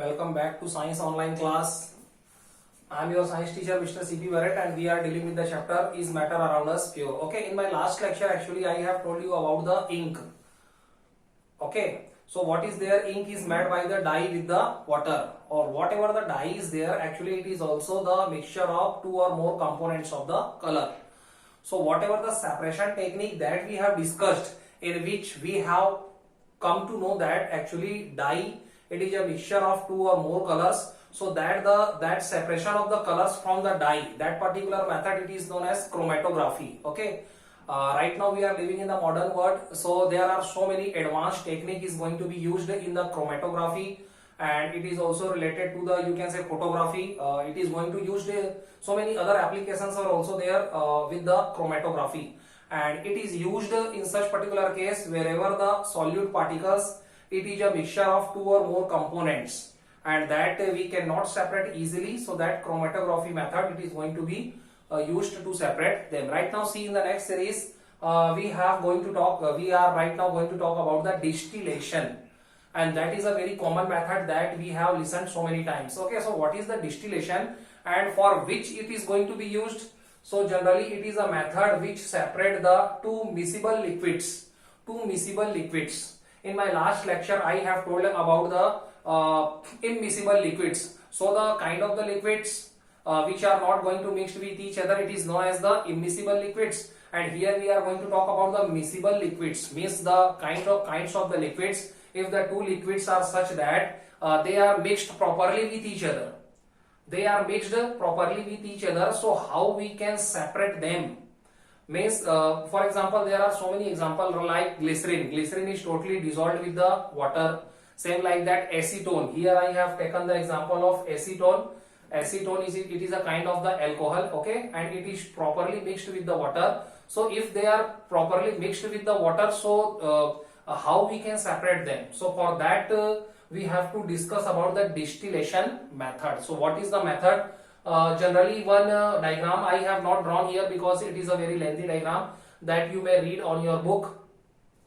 Welcome back to Science Online class. I am your science teacher Mr. C.P. Barrett and we are dealing with the chapter Is Matter Around Us Pure? Okay, in my last lecture actually I have told you about the ink. Okay, so what is there? Ink is made by the dye with the water or whatever the dye is there, actually it is also the mixture of two or more components of the color. So whatever the separation technique that we have discussed, in which we have come to know that actually dye, it is a mixture of two or more colors, so that separation of the colors from the dye, that particular method, it is known as chromatography. Okay, right now we are living in the modern world, so there are so many advanced technique is going to be used in the chromatography, and it is also related to the, you can say, photography. It is going to use so many other applications are also there with the chromatography, and it is used in such particular case wherever the solute particles, it is a mixture of two or more components and that we cannot separate easily, so that chromatography method, it is going to be used to separate them. Right now, see, in the next series we are right now going to talk about the distillation, and that is a very common method that we have listened so many times. Okay, so what is the distillation and for which it is going to be used? So generally it is a method which separate the two miscible liquids. In my last lecture I have told about the immiscible liquids. So the kind of the liquids which are not going to mix with each other, it is known as the immiscible liquids, and here we are going to talk about the miscible liquids, means the kinds of the liquids, if the two liquids are such that they are mixed properly with each other. So how we can separate them? Means, for example, there are so many examples like glycerin. Glycerin is totally dissolved with the water. Same like that acetone. Here I have taken the example of acetone. Acetone is a kind of the alcohol, okay, and it is properly mixed with the water. So if they are properly mixed with the water, so how we can separate them? So for that we have to discuss about the distillation method. So what is the method? Generally one diagram I have not drawn here because it is a very lengthy diagram that you may read on your book,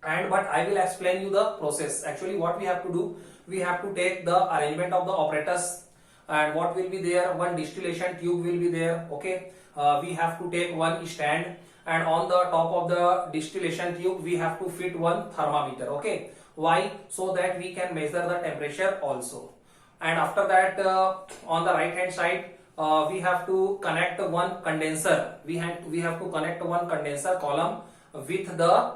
but I will explain you the process. Actually what we have to do, we have to take the arrangement of the apparatus, and what will be there, one distillation tube will be there. Okay, we have to take one stand, and on the top of the distillation tube we have to fit one thermometer. Okay, why? So that we can measure the temperature also. And after that on the right hand side we have to connect one condenser. We have to connect one condenser column with the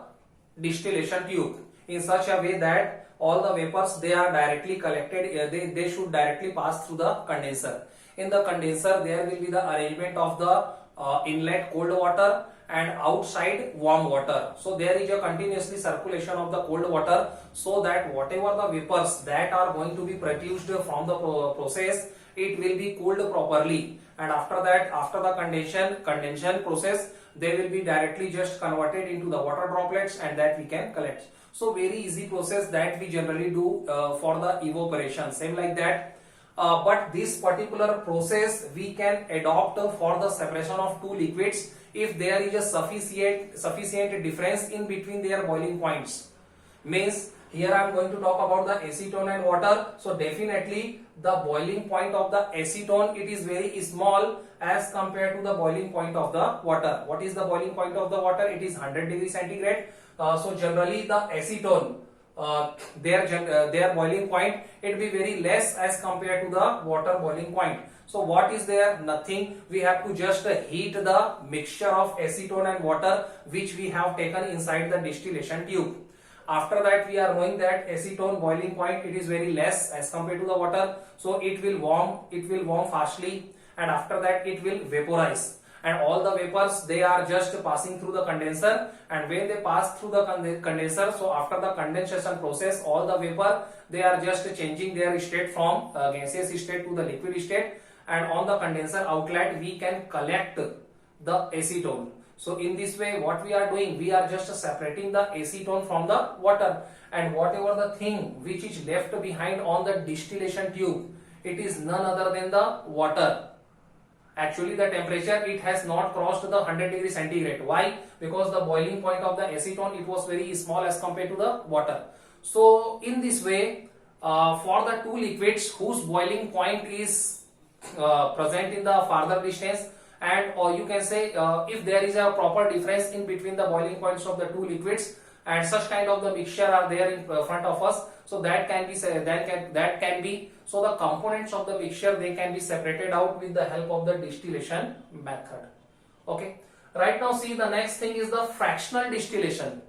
distillation tube in such a way that all the vapors, they are directly collected, they should directly pass through the condenser. In the condenser there will be the arrangement of the inlet cold water and outside warm water. So there is a continuously circulation of the cold water, so that whatever the vapors that are going to be produced from the process, it will be cooled properly, and after that, after the condensation process, they will be directly just converted into the water droplets, and that we can collect. So very easy process that we generally do for the evaporation. Same like that, but this particular process we can adopt for the separation of two liquids if there is a sufficient difference in between their boiling points. Means here I am going to talk about the acetone and water. So definitely the boiling point of the acetone, it is very small as compared to the boiling point of the water. What is the boiling point of the water? It is 100 degrees centigrade. So generally the acetone, their boiling point, it will be very less as compared to the water boiling point. So what is there? Nothing. We have to just heat the mixture of acetone and water which we have taken inside the distillation tube. After that we are knowing that acetone boiling point, it is very less as compared to the water, so it will warm fastly, and after that it will vaporize, and all the vapors, they are just passing through the condenser, and when they pass through the condenser, so after the condensation process, all the vapor, they are just changing their state from gaseous state to the liquid state, and on the condenser outlet we can collect the acetone. So in this way what we are doing, we are just separating the acetone from the water, and whatever the thing which is left behind on the distillation tube, it is none other than the water. Actually the temperature, it has not crossed the 100 degrees centigrade. Why? Because the boiling point of the acetone, it was very small as compared to the water. So in this way for the two liquids whose boiling point is present in the farther distance, and or you can say if there is a proper difference in between the boiling points of the two liquids and such kind of the mixture are there in front of us, so that can be so the components of the mixture, they can be separated out with the help of the distillation method. Okay, right now see, the next thing is the fractional distillation.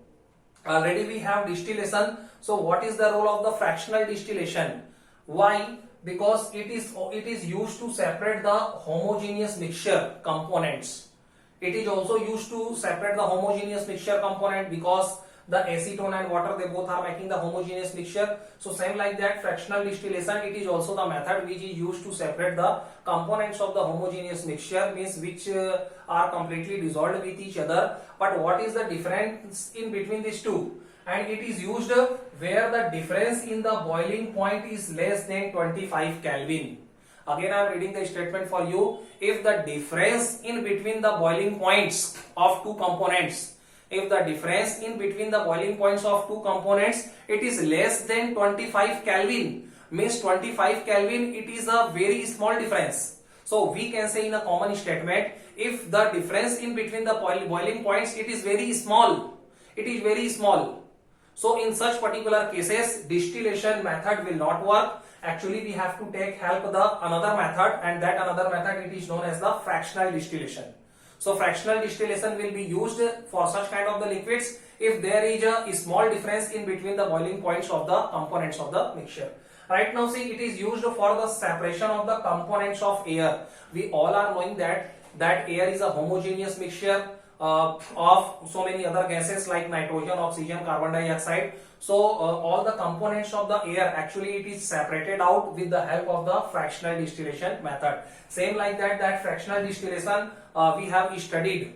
Already we have distillation, so what is the role of the fractional distillation? Why? Because it is used to separate the homogeneous mixture components. It is also used to separate the homogeneous mixture component, because the acetone and water, they both are making the homogeneous mixture. So same like that, fractional distillation, it is also the method which is used to separate the components of the homogeneous mixture, means which are completely dissolved with each other. But what is the difference in between these two? And it is used where the difference in the boiling point is less than 25 Kelvin. Again I am reading the statement for you. If the difference in between the boiling points of two components, if the difference in between the boiling points of two components, it is less than 25 Kelvin, means 25 Kelvin, it is a very small difference. So we can say in a common statement, if the difference in between the boiling points, it is very small, it is very small. So in such particular cases, distillation method will not work. Actually we have to take help of the another method, and that another method, it is known as the fractional distillation. So fractional distillation will be used for such kind of the liquids if there is a small difference in between the boiling points of the components of the mixture. Right now see, it is used for the separation of the components of air. We all are knowing that air is a homogeneous mixture of so many other gases like nitrogen, oxygen, carbon dioxide. So all the components of the air, actually it is separated out with the help of the fractional distillation method. Same like that fractional distillation we have studied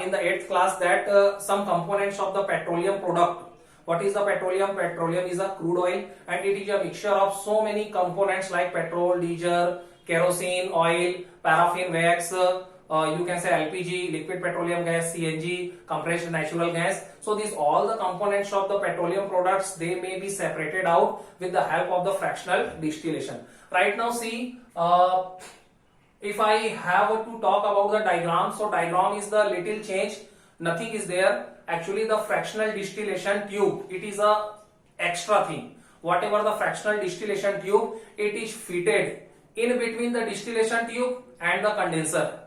in the 8th class, that some components of the petroleum product. What is the petroleum? Petroleum is a crude oil, and it is a mixture of so many components like petrol, diesel, kerosene, oil, paraffin wax, you can say LPG, liquid petroleum gas, CNG, compressed natural gas. So these all the components of the petroleum products, they may be separated out with the help of the fractional distillation. Right now see, if I have to talk about the diagram, so diagram is the little change, nothing is there. Actually the fractional distillation tube, it is a extra thing. Whatever the fractional distillation tube, it is fitted in between the distillation tube and the condenser.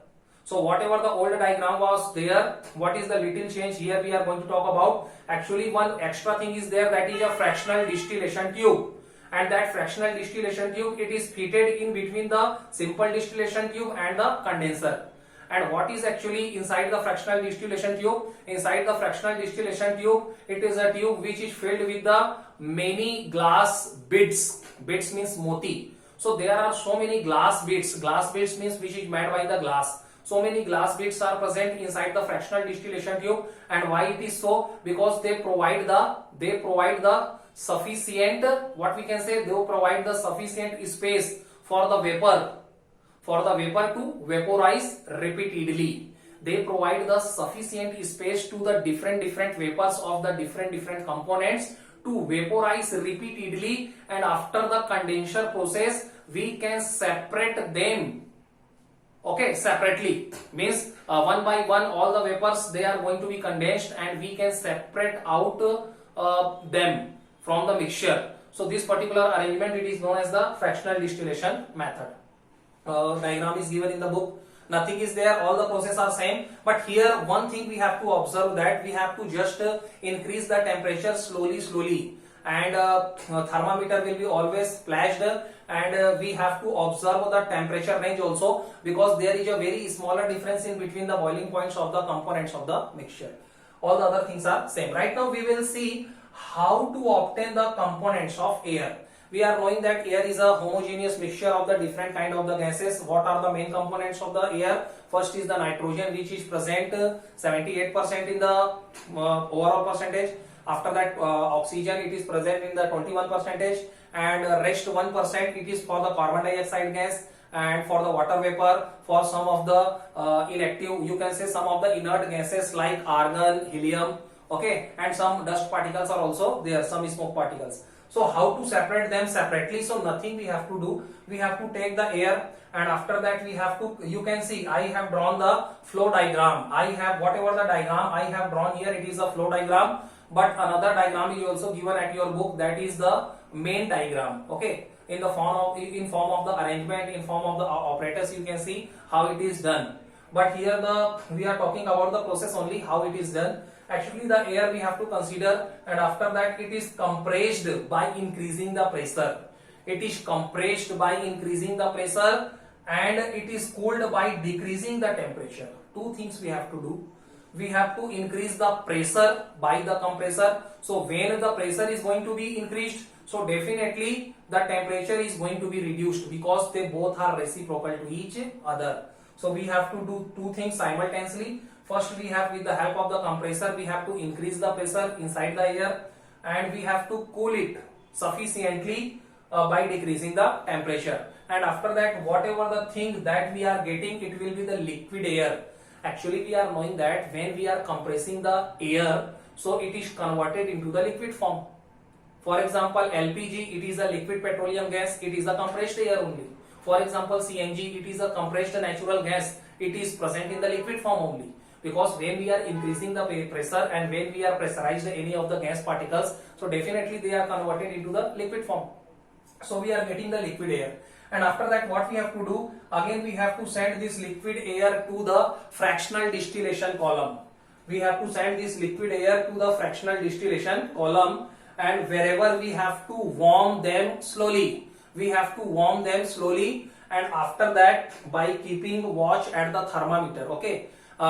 So whatever the old diagram was there, what is the little change here we are going to talk about? Actually one extra thing is there, that is a fractional distillation tube. And that fractional distillation tube, it is fitted in between the simple distillation tube and the condenser. And what is actually inside the fractional distillation tube? Inside the fractional distillation tube, it is a tube which is filled with the many glass beads. Beads means moti. So there are so many glass beads. Glass beads means which is made by the glass. So many glass beads are present inside the fractional distillation tube. And why it is so? Because they provide the sufficient, what we can say, they provide the sufficient space for the vapor to vaporize repeatedly. They provide the sufficient space to the different vapors of the different components to vaporize repeatedly, and after the condenser process we can separate them, okay, separately, means one by one all the vapors, they are going to be condensed and we can separate out them from the mixture. So this particular arrangement, it is known as the fractional distillation method. Diagram is given in the book, nothing is there, all the process are same, but here one thing we have to observe, that we have to just increase the temperature slowly, and thermometer will be always flashed, and we have to observe the temperature range also, because there is a very smaller difference in between the boiling points of the components of the mixture. All the other things are same. Right now we will see how to obtain the components of air. We are knowing that air is a homogeneous mixture of the different kind of the gases. What are the main components of the air? First is the nitrogen, which is present 78% in the overall percentage. After that oxygen, it is present in the 21%, and rest 1% it is for the carbon dioxide gas, and for the water vapor, for some of the inactive, you can say some of the inert gases like argon, helium, okay, and some dust particles are also there, some smoke particles. So how to separate them separately? So nothing we have to do. We have to take the air, and after that we have to, you can see I have drawn the flow diagram. I have whatever the diagram I have drawn here, it is a flow diagram, but another diagram is also given at your book, that is the main diagram. Okay, in the form of the arrangement, in form of the operators, you can see how it is done. But here we are talking about the process only, how it is done. Actually the air we have to consider, and after that it is compressed by increasing the pressure. It is compressed by increasing the pressure, and it is cooled by decreasing the temperature. Two things we have to do. We have to increase the pressure by the compressor. So when the pressure is going to be increased, so definitely the temperature is going to be reduced, because they both are reciprocal to each other. So we have to do two things simultaneously. First, we have, with the help of the compressor, we have to increase the pressure inside the air, and we have to cool it sufficiently by decreasing the temperature. And after that, whatever the thing that we are getting, it will be the liquid air. Actually we are knowing that when we are compressing the air, so it is converted into the liquid form. For example, LPG, it is a liquid petroleum gas, it is a compressed air only. For example, CNG, it is a compressed natural gas, it is present in the liquid form only. Because when we are increasing the pressure and when we are pressurized any of the gas particles, so definitely they are converted into the liquid form. So we are getting the liquid air. And after that, what we have to do, again we have to send this liquid air to the fractional distillation column. We have to send this liquid air to the fractional distillation column, and wherever we have to warm them slowly. We have to warm them slowly, and after that by keeping watch at the thermometer. Okay,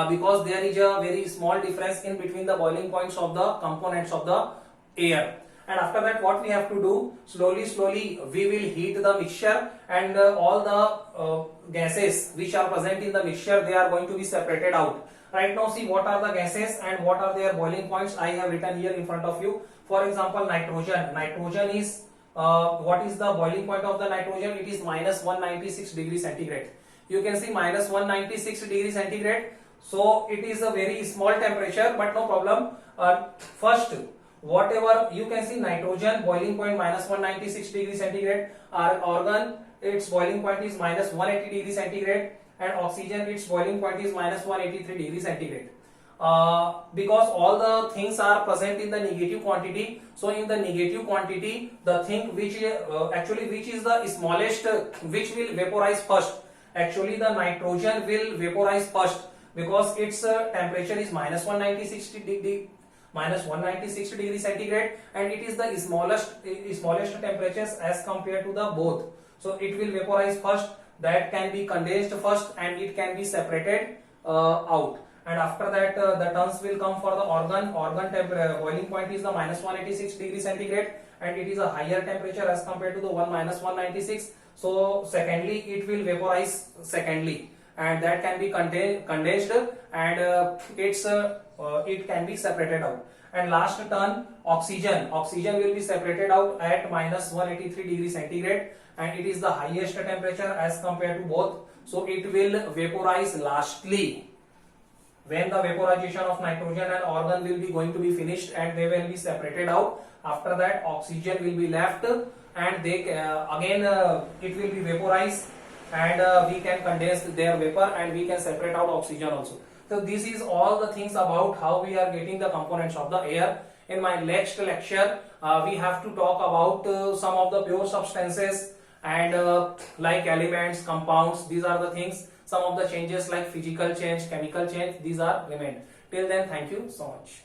because there is a very small difference in between the boiling points of the components of the air. And after that, what we have to do, slowly we will heat the mixture, and all the gases which are present in the mixture, they are going to be separated out. Right now, see what are the gases and what are their boiling points. I have written here in front of you. For example, nitrogen. Nitrogen is what is the boiling point of the nitrogen? It is minus 196 degrees centigrade. You can see minus 196 degrees centigrade. So it is a very small temperature, but no problem. First, whatever you can see, nitrogen boiling point minus 196 degrees centigrade. Argon, its boiling point is minus 180 degrees centigrade, and oxygen, its boiling point is minus 183 degrees centigrade. Because all the things are present in the negative quantity, so in the negative quantity, the thing which which is the smallest, which will vaporize first. Actually the nitrogen will vaporize first, because its temperature is minus 196 degrees centigrade, and it is the smallest temperatures as compared to the both. So it will vaporize first, that can be condensed first, and it can be separated out. And after that, the turns will come for the organ. Boiling point is the minus 186 degrees centigrade, and it is a higher temperature as compared to the minus 196. So secondly, it will vaporize secondly, and that can be condensed, and it can be separated out. And last turn, oxygen will be separated out at minus 183 degrees centigrade, and it is the highest temperature as compared to both. So it will vaporize lastly. When the vaporization of nitrogen and argon will be going to be finished, and they will be separated out, after that oxygen will be left, and they again it will be vaporized, and we can condense their vapor, and we can separate out oxygen also. So this is all the things about how we are getting the components of the air. In my next lecture, we have to talk about some of the pure substances, and like elements, compounds. These are the things. Some of the changes like physical change, chemical change, these are remained. Till then, thank you so much.